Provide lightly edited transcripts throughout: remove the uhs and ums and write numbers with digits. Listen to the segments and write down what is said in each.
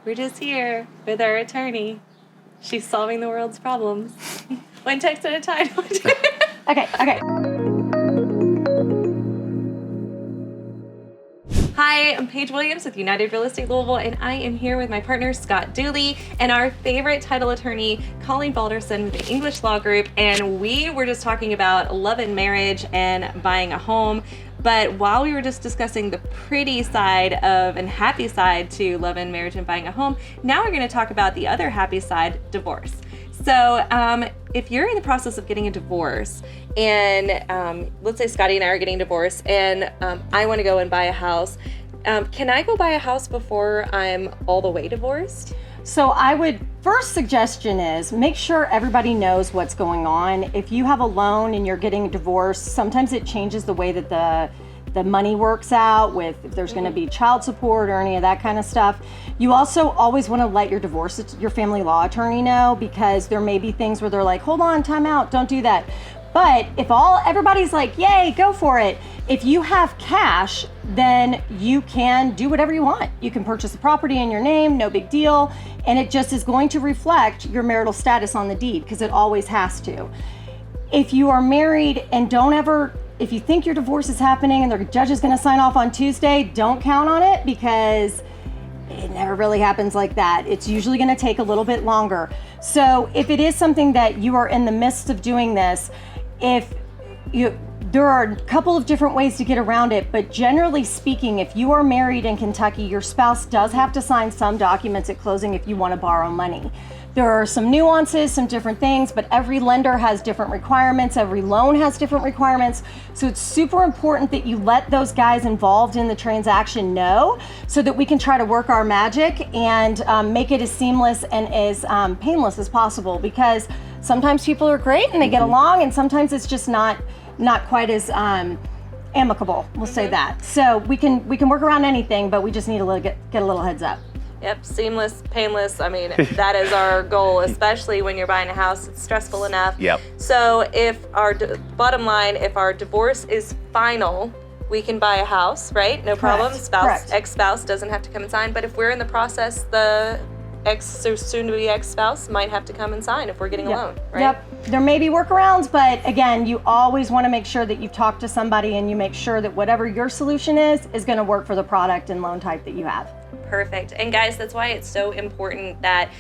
We're just here with our attorney. She's solving the world's problems. One text at a time. Okay. Hi, I'm Paige Williams with United Real Estate Louisville, and I am here with my partner, Scott Dooley, and our favorite title attorney, Colleen Balderson with the English Law Group, and we were just talking about love and marriage and buying a home. But while we were just discussing the pretty side of and happy side to love and marriage and buying a home, now we're going to talk about the other happy side, divorce. So if you're in the process of getting a divorce, and let's say Scotty and I are getting divorced, and I want to go and buy a house, can I go buy a house before I'm all the way divorced? So first suggestion is make sure everybody knows what's going on. If you have a loan and you're getting a divorce, sometimes it changes the way that the money works out with if there's going to be child support or any of that kind of stuff. You also always want to let your family law attorney know, because there may be things where they're like, hold on, time out, don't do that. But if everybody's like, yay, go for it. If you have cash, then you can do whatever you want. You can purchase a property in your name, no big deal. And it just is going to reflect your marital status on the deed, because it always has to. If you are married and if you think your divorce is happening and the judge is going to sign off on Tuesday, don't count on it, because it never really happens like that. It's usually going to take a little bit longer. So if it is something that you are in the midst of doing this, there are a couple of different ways to get around it, but generally speaking, if you are married in Kentucky, your spouse does have to sign some documents at closing if you want to borrow money. There are some nuances, some different things, but every lender has different requirements. Every loan has different requirements. So it's super important that you let those guys involved in the transaction know, so that we can try to work our magic and make it as seamless and as painless as possible, because sometimes people are great and they get along, and sometimes it's just not quite as amicable. We'll say that. So we can work around anything, but we just need to get a little heads up. Yep, seamless, painless. I mean, that is our goal, especially when you're buying a house. It's stressful enough. Yep. So if bottom line, if our divorce is final, we can buy a house, right? No problem. Correct. Ex-spouse doesn't have to come and sign. But if we're in the process, the soon-to-be ex-spouse might have to come and sign if we're getting a loan, right? Yep. There may be workarounds, but again, you always want to make sure that you've talked to somebody and you make sure that whatever your solution is going to work for the product and loan type that you have. Perfect. And guys, that's why it's so important that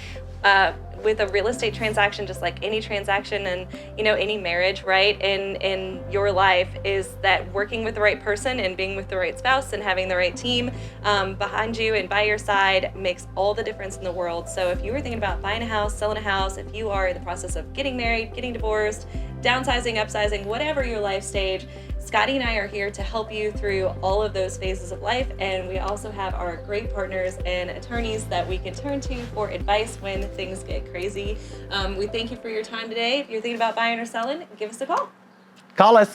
with a real estate transaction, just like any transaction and any marriage, right, in your life, is that working with the right person and being with the right spouse and having the right team behind you and by your side makes all the difference in the world. So if you were thinking about buying a house, selling a house, if you are in the process of getting married, getting divorced, downsizing, upsizing, whatever your life stage, Scotty and I are here to help you through all of those phases of life, and we also have our great partners and attorneys that we can turn to for advice when things get crazy. We thank you for your time today. If you're thinking about buying or selling, give us a call. Call us.